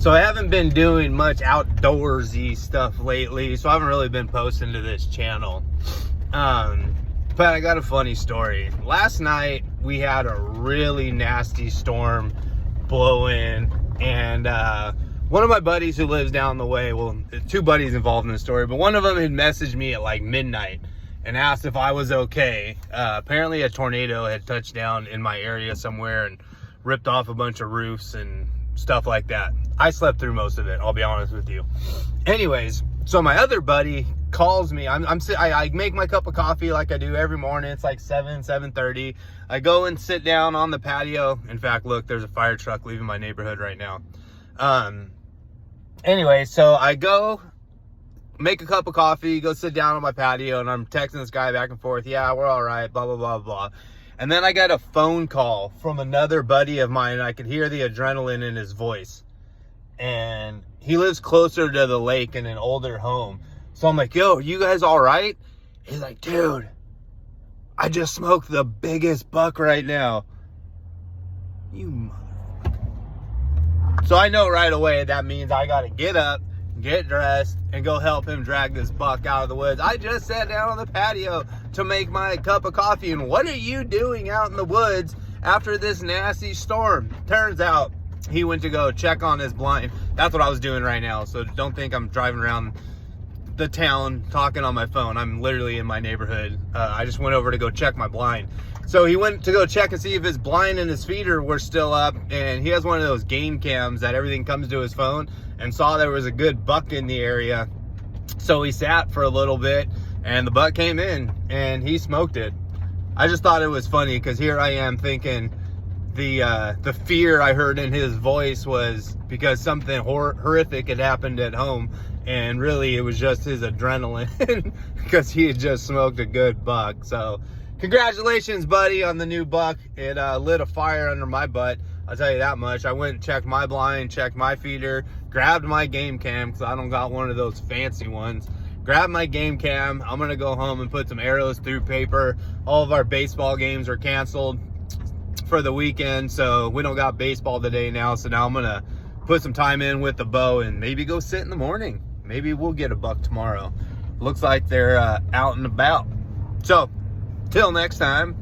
So I haven't been doing much outdoorsy stuff lately, so I haven't really been posting to this channel. But I got a funny story. Last night we had a really nasty storm blow in, and one of my buddies who lives down the way, well, there's two buddies involved in the story, but one of them had messaged me at like midnight and asked if I was okay. Apparently a tornado had touched down in my area somewhere and ripped off a bunch of roofs and stuff like that. I slept through most of it, I'll be honest with you. Anyways, so my other buddy calls me. I make my cup of coffee like I do every morning. It's like 7:30. I go and sit down on the patio. In fact, look, there's a fire truck leaving my neighborhood right now. Anyway, so I go make a cup of coffee, go sit down on my patio, and I'm texting this guy back and forth. Yeah, we're all right, blah, blah, blah, blah. And then I got a phone call from another buddy of mine, and I could hear the adrenaline in his voice. And he lives closer to the lake in an older home. So I'm like, yo, you guys all right? He's like, dude, I just smoked the biggest buck right now. You motherfucker. So I know right away that means I got to get up, get dressed, and go help him drag this buck out of the woods. I just sat down on the patio to make my cup of coffee, and what are you doing out in the woods after this nasty storm? Turns out he went to go check on his blind. That's what I was doing right now, so don't think I'm driving around the town talking on my phone. I'm literally in my neighborhood. I just went over to go check my blind. So he went to go check and see if his blind and his feeder were still up, and he has one of those game cams that everything comes to his phone, and saw there was a good buck in the area. So he sat for a little bit, and the buck came in and he smoked it. I just thought it was funny because here I am thinking the fear I heard in his voice was because something horrific had happened at home, and really it was just his adrenaline because he had just smoked a good buck. So congratulations, buddy, on the new buck. It lit a fire under my butt, I'll tell you that much. I went and checked my blind, checked my feeder, grabbed my game cam because I don't got one of those fancy ones. Grabbed my game cam. I'm gonna go home and put some arrows through paper. All of our baseball games are canceled for the weekend, so we don't got baseball today now. So now I'm gonna put some time in with the bow and maybe go sit in the morning. Maybe we'll get a buck tomorrow. Looks like they're out and about. So till next time,